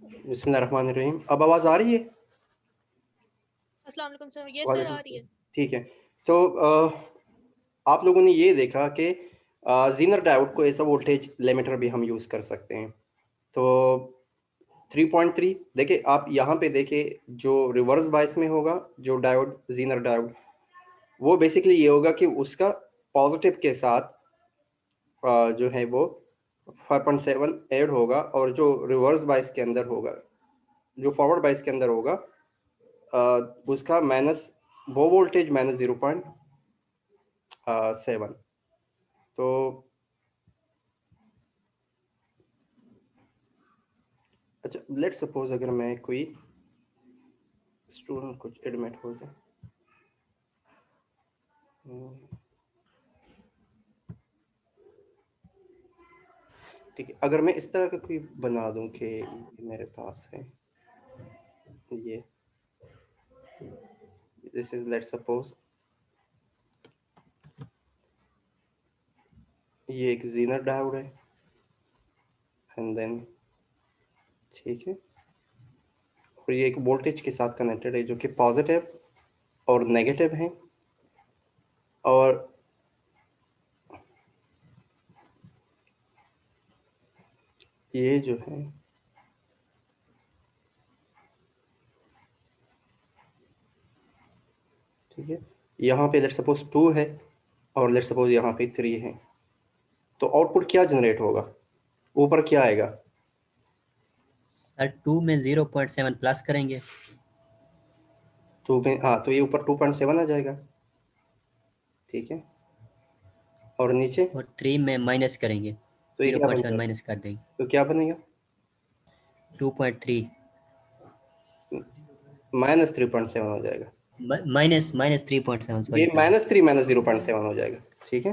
बिस्मिल्लाहिर्रहमानिर्रहीम। अब आवाज़ आ रही है? अस्सलाम वालेकुम सर, ये सर वालेकुम आ रही है। सलाम। ठीक है। तो आप लोगों ने ये देखा कि ज़ीनर डायोड को एज़ अ वोल्टेज लिमिटर भी हम यूज़ कर सकते हैं। तो 3.3 देखिए, आप यहाँ पे देखिए, जो रिवर्स बायस में होगा, जो डायोड ज़ीनर डायोड, वो बेसिकली ये होगा कि उसका पॉज़िटिव के साथ जो है वो 5.7 ऐड होगा, और जो रिवर्स बायस के अंदर होगा, जो फॉरवर्ड बायस के अंदर होगा, अ, उसका माइनस, वो वोल्टेज माइनस 0.7। तो अच्छा, लेट्स सपोज अगर मैं कोई स्टूडेंट कुछ एडमिट हो जाए, ठीक है, अगर मैं इस तरह का कोई बना दूं कि मेरे पास है ये, दिस इज, लेट्स सपोज ये एक जीनर डायोड है, एंड देन, ठीक है, और ये एक वोल्टेज के साथ कनेक्टेड है जो कि पॉजिटिव और नेगेटिव है, और ये जो है, ठीक है, यहाँ पे लेट्स सपोज 2 है, और लेट्स सपोज यहाँ पे 3 है, तो आउटपुट क्या जनरेट होगा, ऊपर क्या आएगा? सर 2 में 0.7 प्लस करेंगे 2 में, हाँ, तो ये ऊपर 2.7 आ जाएगा, ठीक है, और नीचे और 3 में माइनस करेंगे तो ये क्या बन 0.7 जाएगा? माइनस कर देंगे तो क्या बनेगा? 2.3 माइनस 3.7 हो जाएगा। माइनस माइनस 3.7 ये सॉरी सर। -3 माइनस 0.7 हो जाएगा, ठीक है।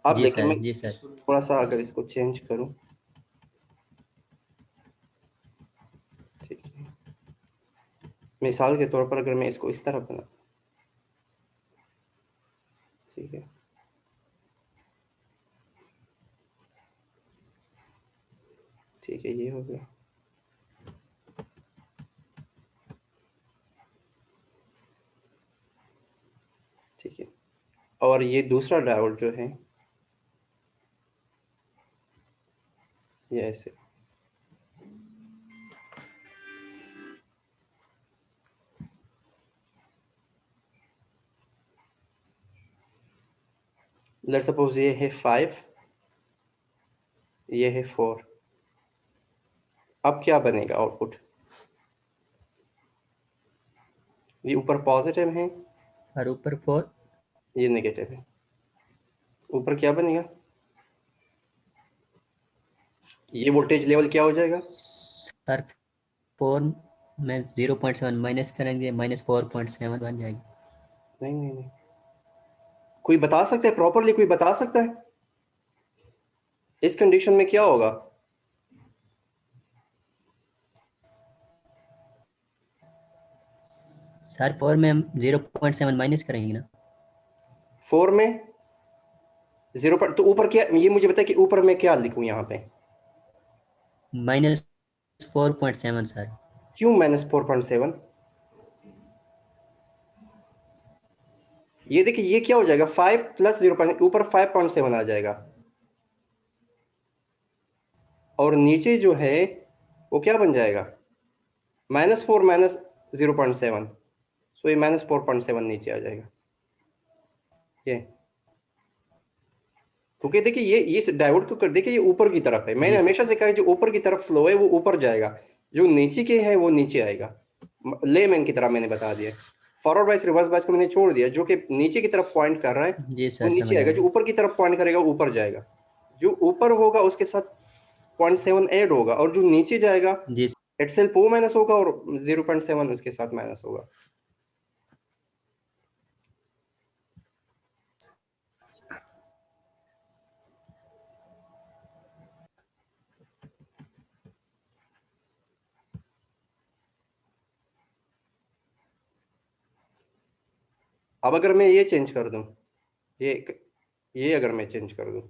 अब जी देखिए, सर मैं जी सर। थोड़ा सा अगर इसको चेंज करूं, ठीक है, मिसाल के तौर पर अगर मैं इसको इस तरह बना, ठीक है, ठीक है, ये हो गया, ठीक है, और ये दूसरा डायोड जो है, ये ऐसे, लेट्स सपोज ये है 5, ये है 4। अब क्या बनेगा आउटपुट? ये ऊपर पॉजिटिव है, और ऊपर 4 ये नेगेटिव है, ऊपर क्या बनेगा? ये वोल्टेज लेवल क्या हो जाएगा? सर 4 में 0.7 माइनस करेंगे -4.7 बन जाएगी। नहीं, नहीं, नहीं, कोई बता सकता है प्रॉपरली? कोई बता सकता है इस कंडीशन में क्या होगा? सर 4 में हम 0.7 माइनस करेंगे ना 4 में 0 पर, तो ऊपर क्या, ये मुझे बताए कि ऊपर मैं क्या लिखूं यहाँ पे? -4.7 सर। क्यों -4.7? ये देखिए, ये क्या हो जाएगा, 5 प्लस 0, ऊपर 5.7 आ जाएगा, और नीचे जो है वो क्या बन जाएगा, -4 माइनस 0.7, सो ये -4.7 नीचे आ जाएगा, ये, क्योंकि देखिए, ये इस डायोड को कर देखिए, ये ऊपर की तरफ है, मैंने जी हमेशा से कहा है, जो ऊपर की तरफ फ्लो है वो ऊपर जाएगा, जो नीचे के है वो नीचे आएगा, लेमैन की तरह मैंने बता दिया। फॉरवर्ड बाइस रिवर्स बाइस को मैंने छोड़ दिया, जो कि नीचे की तरफ पॉइंट कर रहा है जी वो सर नीचे समझ आ आएगा, जो गया। ऊपर की तरफ पॉइंट करेगा ऊपर जाएगा, जो ऊपर होगा उसके साथ 0.7 ऐड होगा, और जो नीचे जाएगा जी इटसेल्फ वो माइनस होगा, और 0.7 उसके साथ माइनस होगा। अब अगर मैं ये चेंज कर दूं, ये ये अगर मैं चेंज कर दूं,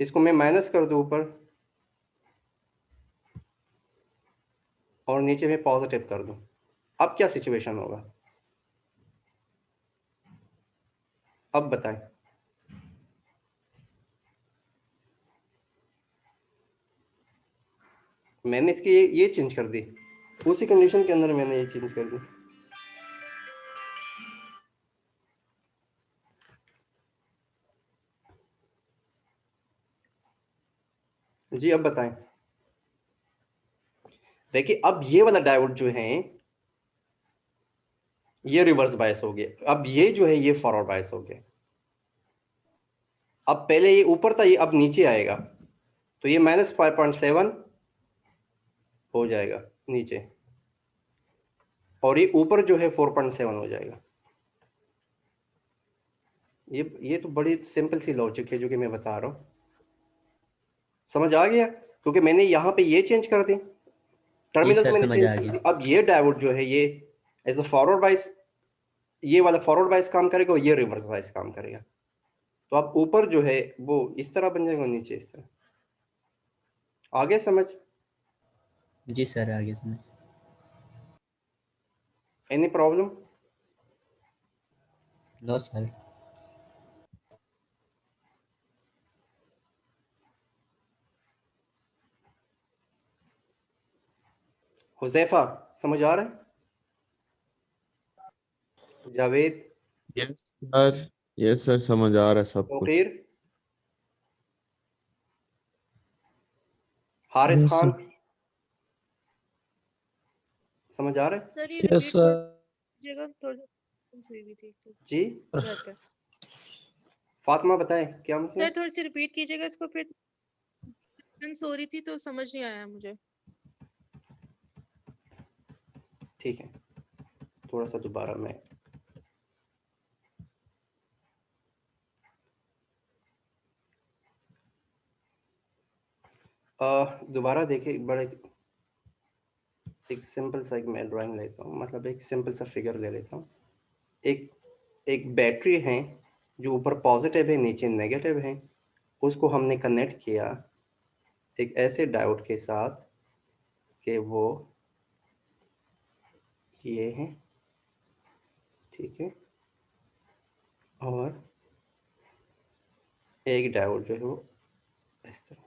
इसको मैं माइनस कर दूं ऊपर और नीचे में पॉजिटिव कर दूं, अब क्या सिचुएशन होगा? अब बताएं। मैंने इसकी ये चेंज कर दी, उसी कंडीशन के अंदर मैंने ये चेंज कर दी। जी अब बताएं। देखिए अब ये वाला डायोड जो है ये रिवर्स बायस हो गया, अब ये जो है ये फॉरवर्ड बायस हो गया। अब पहले ये ऊपर था, ये अब नीचे आएगा, तो ये -5.7 हो जाएगा नीचे, और ये ऊपर जो है 4.7 हो जाएगा। ये तो बड़ी सिंपल सी लॉजिक है जो कि मैं बता रहा हूँ, समझ आ गया? क्योंकि मैंने यहाँ पे ये चेंज कर दी, जी टर्मिनल्स सर, मैंने समझ चेंज आ कर गया। दी। अब ये डायोड जो है ये एज अ फॉरवर्ड बायस, ये वाला फॉरवर्ड बायस काम करेगा और ये रिवर्स बायस काम करेगा। तो अब ऊपर जो है वो इस तरह बन जाएगा, नीचे इस तरह। आगे समझ? जी सर, आ गया समझ। Any problem? No sir. Huzaifa समझ आ रहा है? Javed, yes sir, yes sir, समझ आ रहा है सब कुछ। Tauqeer, Haris yes Khan, sir. समझ आ रहा है? सर ये यस रिपीट सर। कीजिएगा, थोड़ी हुई भी थी तो जी घर पे। फातिमा बताएं क्या मसला सर है? थोड़ी सी रिपीट कीजिएगा इसको, फिर मैं सो रही थी तो समझ नहीं आया मुझे। ठीक है, थोड़ा सा दोबारा मैं दोबारा देखिए। बड़े एक सिंपल सा एक मैं ड्राइंग लेता हूँ, मतलब एक सिंपल सा फिगर ले लेता हूँ। एक एक बैटरी है जो ऊपर पॉजिटिव है नीचे नेगेटिव है, उसको हमने कनेक्ट किया एक ऐसे डायोड के साथ कि वो ये है, ठीक है, और एक डायोड जो है वो इस तरह।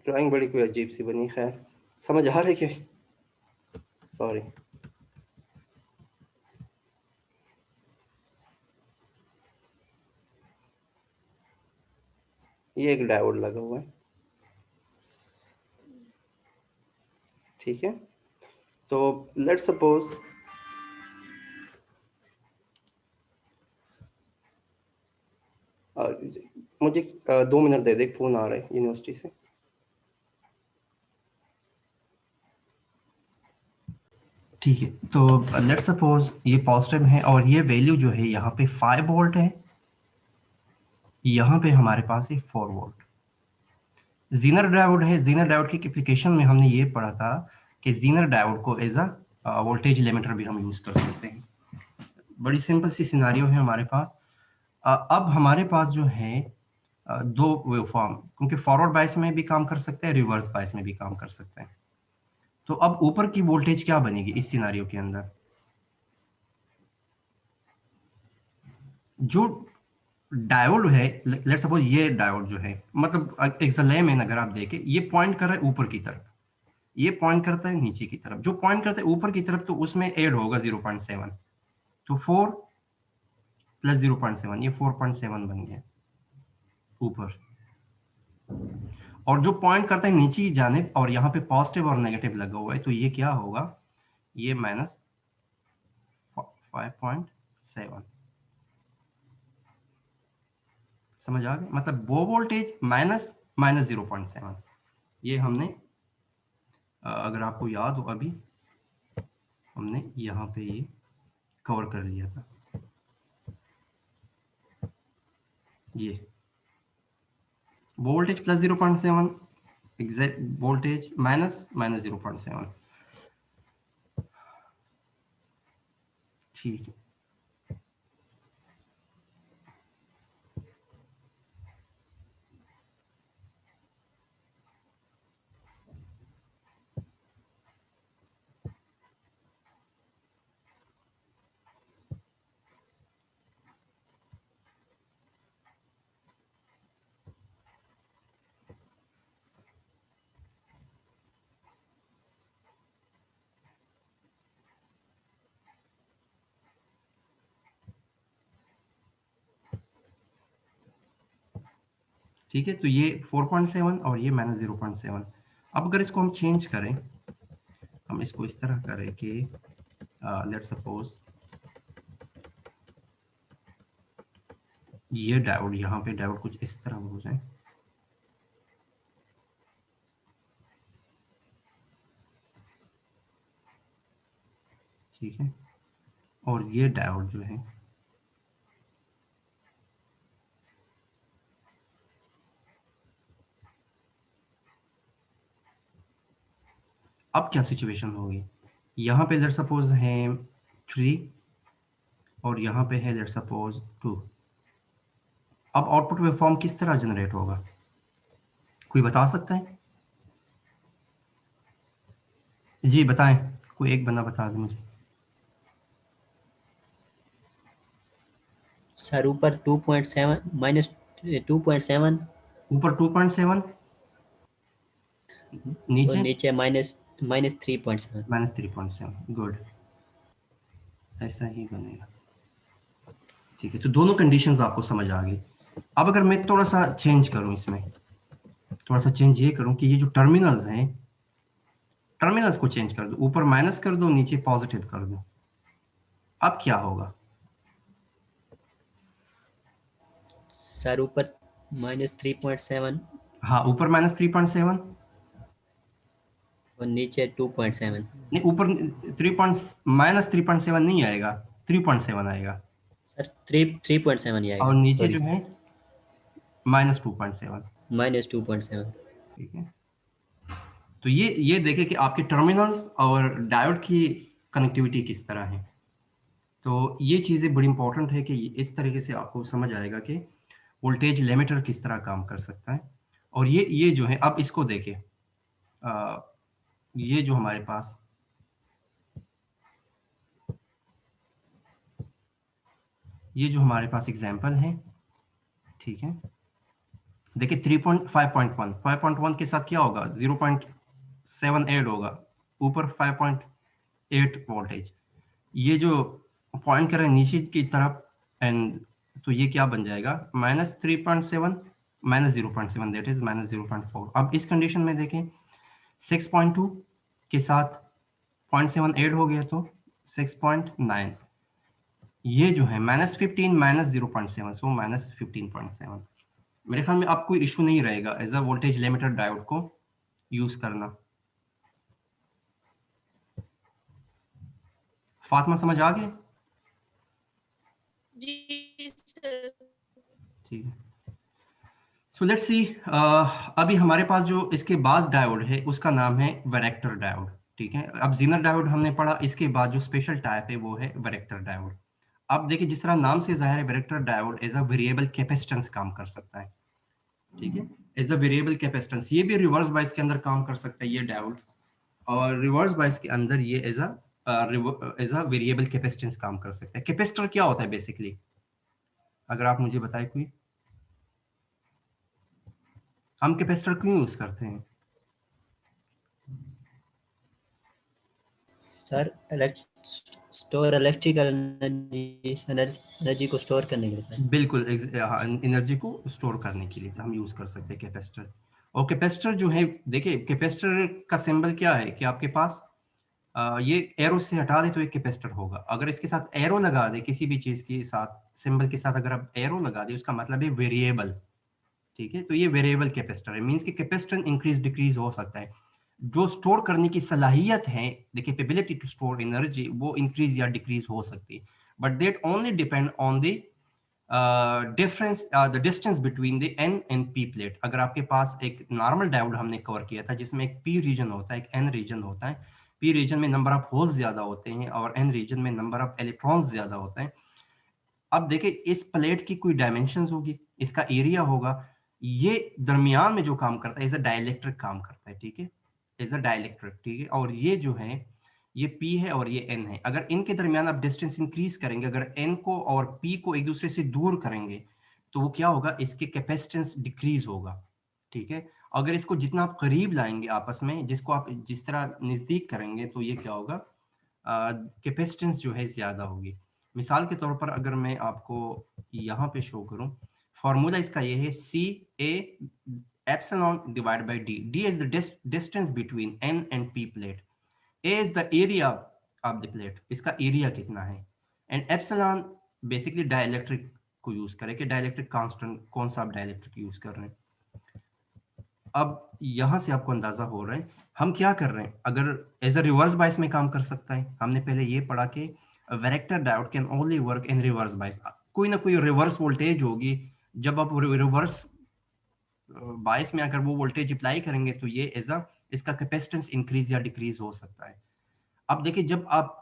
ड्राइंग बड़ी कोई अजीब सी बनी, खैर समझ आ रही है? सॉरी। ये एक डायोड लगा हुआ है, ठीक है। तो लेट्स सपोज मुझे 2 मिनट दे दे, फोन आ रहा है यूनिवर्सिटी से। ठीक है, तो लेट्स सपोज ये पॉजिटिव है और ये वैल्यू जो है यहाँ पे 5 वोल्ट है, यहाँ पे हमारे पास है 4 वोल्ट। जीनर डायोड है, जीनर डायोड की एप्लीकेशन में हमने ये पढ़ा था कि जीनर डायोड को एज अ वोल्टेज लिमिटर भी हम यूज कर सकते हैं। बड़ी सिंपल सी सिनारियो है हमारे पास। अब हमारे पास जो है दो वेवफॉर्म, क्योंकि फॉरवर्ड बायस में भी काम कर सकते हैं, रिवर्स बायस में भी काम कर सकते हैं। तो अब ऊपर की वोल्टेज क्या बनेगी इस सिनारियो के अंदर? जो डायोड है, लेट्स सपोज ये डायोड जो है, मतलब एक लेमैन अगर आप देखें, ये पॉइंट कर रहा है ऊपर की तरफ, ये पॉइंट करता है नीचे की तरफ। जो पॉइंट करता है ऊपर की तरफ तो उसमें ऐड होगा 0.7, तो 4 + 0.7, ये 4.7 बन गया ऊपर। और जो पॉइंट करता है नीचे की जानिब और यहाँ पे पॉजिटिव और नेगेटिव लगा हुआ है, तो ये क्या होगा? ये -5.7। समझ आ गया? मतलब वो वोल्टेज माइनस 0.7। ये हमने अगर आपको याद हो, अभी हमने यहाँ पे ये कवर कर लिया था। ये वोल्टेज +0.7, एग्जैक्ट वोल्टेज -0.7। ठीक है, ठीक है, तो ये 4.7 और ये -0.7। अब अगर इसको हम चेंज करें, हम इसको इस तरह करें कि लेट्स सपोज ये डायोड, यहाँ पे डायोड कुछ इस तरह हो जाए, ठीक है, और ये डायोड जो है अब क्या सिचुएशन होगी, यहाँ पे लेट्स सपोज है 3 और यहाँ पे है लेट्स सपोज 2। अब आउटपुट वेवफॉर्म किस तरह जनरेट होगा, कोई बता सकता है? जी बताएं, कोई एक बंदा बता दे मुझे। सर ऊपर 2.7 माइनस 2.7 ऊपर 2.7, और नीचे नीचे माइनस माइनस 3.7। -3.7। गुड, ऐसा ही बनेगा। ठीक है, तो दोनों कंडीशंस आपको समझ आ गई। अब अगर मैं थोड़ा सा चेंज करूं, इसमें थोड़ा सा चेंज ये करूं कि ये जो टर्मिनल्स हैं, टर्मिनल्स को चेंज कर दो, ऊपर माइनस कर दो, नीचे पॉजिटिव कर दो। अब क्या होगा? सर ऊपर -3.7 हाँ, ऊपर -3.7, और नीचे 2.7। नहीं ऊपर -3.7 नहीं आएगा, 3.7 आएगा, सर 3.7 ही और आएगा, नीचे सॉरी जो सर, है -2.7। -2.7। ठीक है, तो ये देखें कि आपके टर्मिनल्स और डायोड की कनेक्टिविटी किस तरह है। तो ये चीज़ें बड़ी इंपॉर्टेंट है कि इस तरीके से आपको समझ आएगा कि वोल्टेज लिमिटर किस तरह काम कर सकता है। और ये जो है, अब इसको देखें, ये जो हमारे पास एग्जाम्पल है, ठीक है, देखिए 5.1 के साथ क्या होगा, 0.7 ऐड होगा, ऊपर 5.8 वोल्टेज, ये जो पॉइंट कर रहे हैं नीचे की तरफ, एंड तो ये क्या बन जाएगा, -3.7 -0.7, दैट इज -0.4। अब इस कंडीशन में देखें 6.2 के साथ 0.7 ऐड हो गया तो 6.9, ये जो है -15 -0.7, सो -15.7। मेरे ख्याल में आपको इशू नहीं रहेगा as a voltage limiter diode को यूज करना। फातिमा समझ आ गया? जी सर। ठीक है, सो लेट्स सी, अभी हमारे पास जो इसके बाद डायोड है उसका नाम है वैरेक्टर डायोड। ठीक है, अब जीनर डायोड हमने पढ़ा, इसके बाद जो स्पेशल टाइप है वो है वैरेक्टर डायोड। अब देखिए, जिस तरह नाम से जाहिर है, varactor diode as a variable capacitance काम कर सकता है। ठीक है, एज अ वेरिएबल कैपेसिटेंस, ये भी रिवर्स बायस के अंदर काम कर सकता है ये डायोड, और रिवर्स बायस के अंदर ये एज अ वेरिएबल कैपेसिटेंस काम कर सकता है। कैपेसिटर क्या होता है बेसिकली, अगर आप मुझे बताए कोई, हम कैपेसिटर क्यों यूज करते हैं? सर स्टोर इलेक्ट्रिकल एनर्जी को स्टोर करने के लिए सर। बिल्कुल, एनर्जी को स्टोर करने के लिए हम यूज कर सकते हैं कैपेसिटर। और कैपेसिटर जो है, देखिए कैपेसिटर का सिंबल क्या है कि आपके पास ये एरो से हटा दे तो एक कैपेसिटर होगा, अगर इसके साथ एरो लगा दे, किसी भी चीज के साथ सिंबल के साथ अगर आप एरो लगा दे, उसका मतलब है वेरिएबल। ठीक है, तो ये वेरिएबल कैपेसिटर है, मींस कि कैपेसिटर इंक्रीज डिक्रीज हो सकता है। जो स्टोर करने की सलाहियत है, the capability to store energy, वो इंक्रीज या डिक्रीज हो सकती है, but that only depend on the difference, the distance between the N and P plate. अगर आपके पास एक नॉर्मल डायोड हमने कवर किया था जिसमें एक पी रीजन होता है, एक एन रीजन होता है, पी रीजन में नंबर ऑफ होल्स ज्यादा होते हैं और एन रीजन में नंबर ऑफ इलेक्ट्रॉन्स ज्यादा होते हैं। अब देखिए, इस प्लेट की कोई डायमेंशंस होगी, इसका एरिया होगा, ये दरमियान में जो काम करता है एज अ डाइलेक्ट्रिक काम करता है। ठीक है, एज अ डाइलेक्ट्रिक, ठीक है, और ये जो है ये P है और ये N है। अगर इनके दरमियान आप डिस्टेंस इंक्रीज करेंगे, अगर N को और P को एक दूसरे से दूर करेंगे, तो वो क्या होगा, इसके कैपेसिटेंस डिक्रीज होगा। ठीक है, अगर इसको जितना आप करीब लाएंगे आपस में, जिसको आप जिस तरह नजदीक करेंगे, तो ये क्या होगा, कैपेसिटेंस जो है ज्यादा होगी। मिसाल के तौर पर अगर मैं आपको यहाँ पे शो करूँ फॉर्मूला इसका ये है C A epsilon divide by D. D is the distance between N and P plate. A is the area of the plate, इसका एरिया कितना है. एंड एप्सिलॉन बेसिकली डाइलेक्ट्रिक को यूज करें कि डाइलेक्ट्रिक कांस्टेंट कौन सा आप डाइलेक्ट्रिक यूज कर रहे हैं. अब यहां से आपको अंदाजा हो रहा है हम क्या कर रहे हैं. अगर एज अ रिवर्स बायस में काम कर सकता है, हमने पहले ये पढ़ा कि varactor diode can only work in reverse bias. कोई ना कोई रिवर्स वोल्टेज होगी, जब आप रिवर्स बायस में अगर वो वोल्टेज अप्लाई करेंगे तो ये एज अ इसका कैपेसिटेंस इंक्रीज या डिक्रीज हो सकता है. अब देखिए जब आप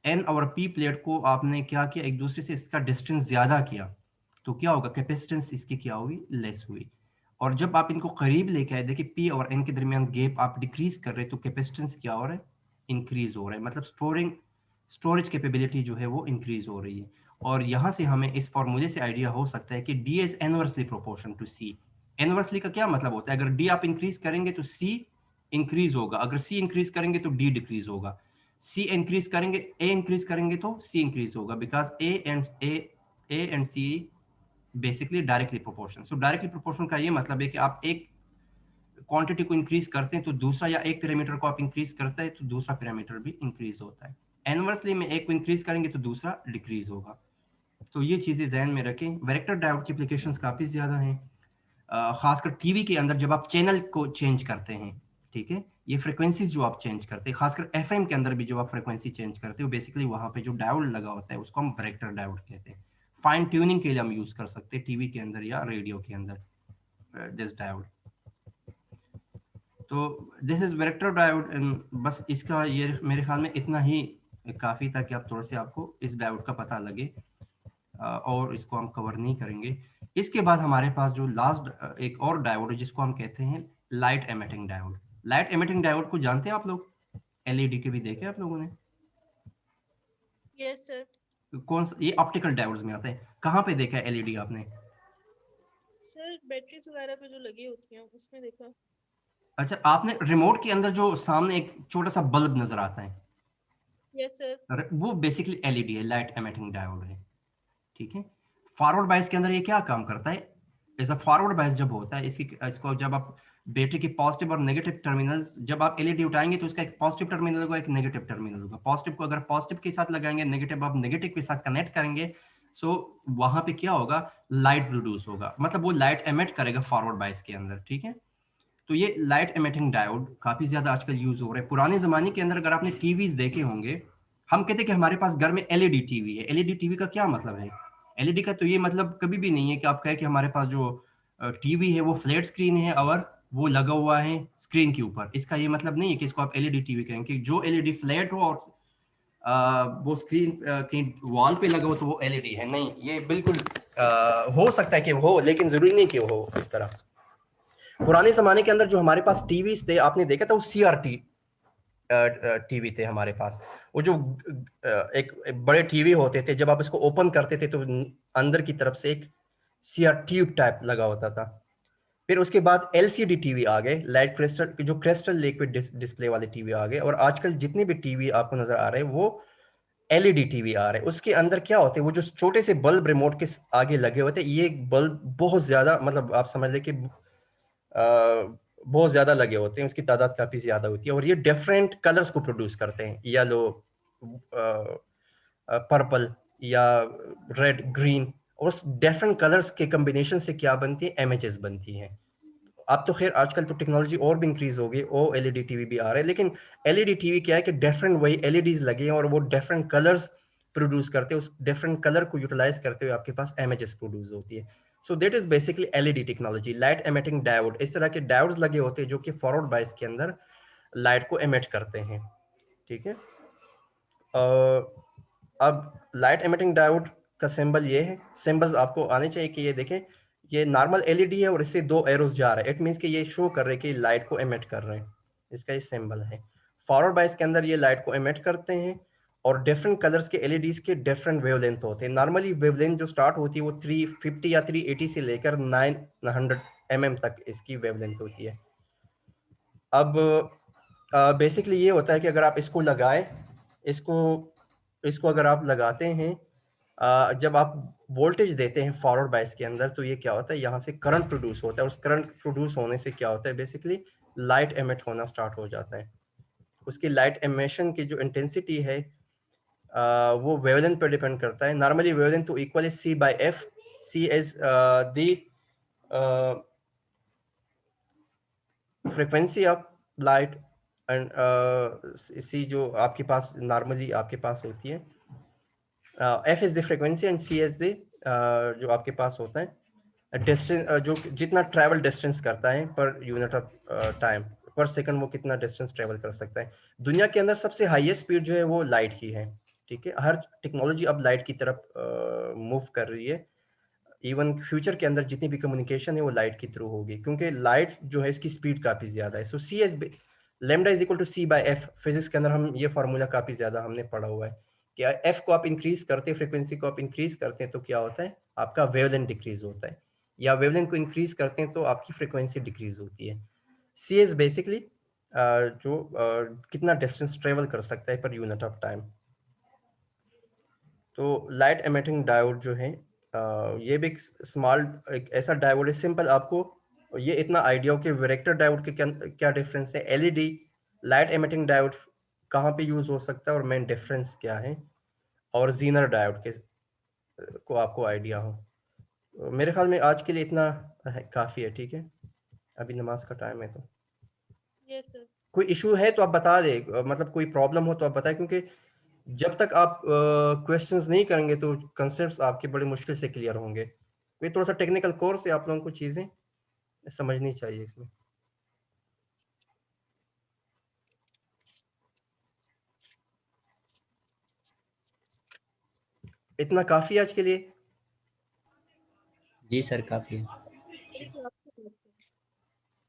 एन और पी प्लेट को आपने क्या किया, एक दूसरे से इसका डिस्टेंस ज्यादा किया तो क्या होगा, कैपेसिटेंस इसकी क्या हुई, लेस हुई. और जब आप इनको करीब लेके आए, देखिए पी और एन के दरमियान गैप आप डिक्रीज कर रहे हैं तो कैपेसिटेंस क्या हो रहा है, इंक्रीज हो रहा है. मतलब स्टोरेज कैपेबिलिटी जो है वो इंक्रीज हो रही है. और यहाँ से हमें इस फॉर्मूले से आइडिया हो सकता है कि D is inversely proportion to C. Inversely का क्या मतलब होता है, अगर डी आप इंक्रीज करेंगे तो सी इंक्रीज होगा, अगर सी इंक्रीज करेंगे तो डी डिक्रीज होगा. सी इंक्रीज करेंगे, ए इंक्रीज करेंगे तो सी इंक्रीज होगा, because A and C basically directly proportion. So directly proportion का ये मतलब है कि आप एक क्वांटिटी को इंक्रीज करते हैं तो दूसरा, या एक पैरामीटर को आप इंक्रीज करते हैं तो दूसरा पैरामीटर भी इंक्रीज होता है. इनवर्सली में एक को इंक्रीज करेंगे तो दूसरा डिक्रीज होगा. तो ये चीजें ध्यान में रखें. वेक्टर डायोड की एप्लीकेशंस काफी ज्यादा हैं, खासकर टीवी के अंदर जब आप चैनल को चेंज करते हैं. ठीक है, ये फ्रीक्वेंसीज जो आप चेंज करते हैं, खासकर एफएम के अंदर भी जो आप फ्रीक्वेंसी चेंज करते हो, बेसिकली वहां पे जो डायोड लगा होता है उसको हम वेक्टर डायोड कहते हैं. फाइन ट्यूनिंग के लिए हम यूज कर सकते हैं टीवी के अंदर या रेडियो के अंदर दिस डायोड. तो दिस इज वेक्टर डायोड. बस इसका ये मेरे ख्याल में इतना ही काफी था कि आप थोड़ा से आपको इस डायोड का पता लगे, और इसको हम कवर नहीं करेंगे. इसके बाद हमारे पास जो लास्ट एक और डायोड है जिसको हम कहते हैं light emitting diode. Light emitting diode को जानते हैं आप लोग, एलईडी के भी देखे आप लोगों ने. Yes sir. कौन सा, ये ऑप्टिकल डायोड्स में आता है. कहाँ पे देखा है एलईडी आपने? सर बैटरीज वगैरह पे जो लगी होती हैं उसमें देखा. अच्छा, आपने रिमोट के अंदर जो सामने एक छोटा सा बल्ब नजर आता है, यस सर. वो बेसिकली एलईडी है, लाइट एमिटिंग डायोड है. ठीक है, फॉरवर्ड बायस के अंदर ये क्या काम करता है, ऐसा फॉरवर्ड बायस जब होता है इसको जब आप बैटरी के पॉजिटिव और नेगेटिव टर्मिनल्स, जब आप एलईडी उठाएंगे तो इसका एक पॉजिटिव टर्मिनल होगा, एक नेगेटिव टर्मिनल होगा. पॉजिटिव को अगर पॉजिटिव के साथ लगाएंगे, नेगेटिव आप नेगेटिव के साथ कनेक्ट करेंगे, सो वहां पे क्या होगा, लाइट प्रोड्यूस होगा, मतलब वो लाइट एमिट करेगा फॉरवर्ड बायस के अंदर. ठीक है, तो ये लाइट एमिटिंग डायोड काफी ज्यादा आजकल यूज हो रहे हैं. पुराने जमाने के अंदर अगर आपने टीवीज देखे होंगे, हम कहते हैं कि हमारे पास घर में एलईडी टीवी है. एलईडी टीवी का क्या मतलब है, एलईडी का तो ये मतलब कभी भी नहीं है कि आप कहें कि हमारे पास जो टीवी है वो फ्लैट स्क्रीन है और वो लगा हुआ है स्क्रीन के ऊपर. इसका ये मतलब नहीं है कि इसको आप एलईडी टीवी कहें, कि जो एलईडी फ्लैट हो और वो स्क्रीन की वॉल पे लगा हो तो वो एलईडी है. नहीं, ये बिल्कुल हो सकता है कि हो, लेकिन जरूरी नहीं कि वो हो इस तरह. पुराने जमाने के अंदर जो हमारे पास टीवी थे, आपने देखा था वो सीआरटी टीवी थे हमारे पास. वो जो एक बड़े टीवी होते थे, जब आप इसको ओपन करते थे तो अंदर की तरफ से एक सीआर ट्यूब टाइप लगा होता था. फिर उसके बाद एलसीडी टीवी आ गए, लाइट क्रिस्टल, जो क्रिस्टल लिक्विड डिस्प्ले वाले टीवी आ गए. और आजकल जितने भी टीवी आपको नजर आ रहे हैं वो एलईडी टीवी आ रहे हैं. उसके अंदर क्या होते हैं, वो जो छोटे से बल्ब रिमोट के आगे लगे होते हैं, ये बल्ब बहुत ज्यादा, मतलब आप समझ लें कि बहुत ज्यादा लगे होते हैं, उसकी तादाद काफी ज्यादा होती है. और ये डिफरेंट कलर्स को प्रोड्यूस करते हैं, येलो, पर्पल या रेड, ग्रीन. और उस डिफरेंट कलर्स के कॉम्बिनेशन से क्या बनती है, इमेजेस बनती हैं. अब तो खैर आजकल तो टेक्नोलॉजी और भी इंक्रीज हो गई, ओ एलईडी टीवी भी आ रहे हैं. लेकिन एलईडी टीवी क्या है कि डिफरेंट वही एलईडीज लगे हैं और वो डिफरेंट कलर्स प्रोड्यूस करते हैं. उस डिफरेंट कलर को यूटिलाइज करते हुए आपके पास इमेजेस प्रोड्यूस होती है. So that is basically LED technology, light emitting diode. इस तरह के डायोड्स लगे होते हैं जो कि फॉरवर्ड बायस के अंदर लाइट को एमिट करते हैं. ठीक है, अब लाइट एमिटिंग डायोड का सिंबल ये है. सिंबल्स आपको आने चाहिए कि ये देखें, ये नॉर्मल एलईडी है और इससे दो एरोस जा रहे हैं. इट मींस कि ये शो कर रहे हैं कि लाइट को एमिट कर रहे हैं. इसका ये सिंबल है. फॉरवर्ड बायस के अंदर ये लाइट को एमिट करते हैं और डिफरेंट कलर्स के एलईडीज के डिफरेंट वेवलेंथ होते हैं. नॉर्मली वेवलेंथ जो स्टार्ट होती है वो 350 या 380 से लेकर 900 mm तक इसकी वेवलेंथ होती है. अब बेसिकली ये होता है कि अगर आप इसको लगाएं, इसको अगर आप लगाते हैं, जब आप वोल्टेज देते हैं फॉरवर्ड बायस के अंदर, तो ये क्या होता है, यहाँ से करंट प्रोड्यूस होता है, उस करंट प्रोड्यूस होने से क्या होता है, बेसिकली लाइट एमिट होना स्टार्ट हो जाता है। उसकी लाइट एमिशन की जो इंटेंसिटी है वो वेवलेंथ पर डिपेंड करता है। नॉर्मली वेवलेंथ तो इक्वल है C by F, C is the frequency of light and C जो आपके पास नॉर्मली आपके पास होती है, F is the frequency and C is the जो आपके पास होता है डिस्टेंस, जो जितना ट्रैवल डिस्टेंस करता है पर यूनिट ऑफ टाइम, पर सेकंड वो कितना डिस्टेंस ट्रैवल कर सकता है। दुनिया के अंदर सबसे हाईएस्ट स्पीड जो है वो लाइट की है, ठीक है। हर टेक्नोलॉजी अब लाइट की तरफ मूव कर रही है। इवन फ्यूचर के अंदर जितनी भी कम्युनिकेशन है वो लाइट के थ्रू होगी, क्योंकि लाइट जो है इसकी स्पीड काफी ज्यादा है। So C S lambda is equal to C by F। Physics के अंदर हम ये फार्मूला काफी ज्यादा हमने पढ़ा हुआ है कि F को आप इंक्रीज करते हैं, फ्रीक्वेंसी को आप इंक्रीज करते हैं तो क्या होता है, आपका वेवलेंथ डिक्रीज होता है, या वेवलेंथ को इंक्रीज करते हैं तो आपकी फ्रीक्वेंसी डिक्रीज होती है। सी एस बेसिकली जो कितना डिस्टेंस ट्रेवल कर सकता है पर यूनिट ऑफ टाइम। तो लाइट एमिटिंग डायोड जो है ये भी एक ऐसा डायोड है, सिंपल आपको ये इतना आइडिया हो कि वेक्टर डायोड के क्या डिफरेंस है, एलईडी लाइट एमिटिंग डायोड कहाँ पे यूज हो सकता है और मेन डिफरेंस क्या है, और जीनर डायोड के को आपको आइडिया हो। मेरे ख्याल में आज के लिए इतना काफी है, ठीक है, अभी नमाज का टाइम है। तो यस सर। कोई इशू है तो आप बता दे, मतलब कोई प्रॉब्लम हो तो आप बताएं, क्योंकि जब तक आप क्वेश्चंस नहीं करेंगे तो कंसेप्ट्स आपके बड़े मुश्किल से क्लियर होंगे। ये थोड़ा सा टेक्निकल कोर्स है, आप लोगों को चीजें समझनी चाहिए इसमें। इतना काफी आज के लिए। जी सर काफी है।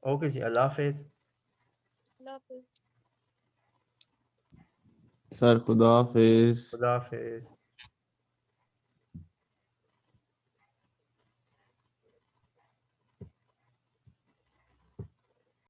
ओके जी, अल्लाह हाफिज। अल्लाह हाफिज। सर खुदा हाफिज। खुदा हाफिज।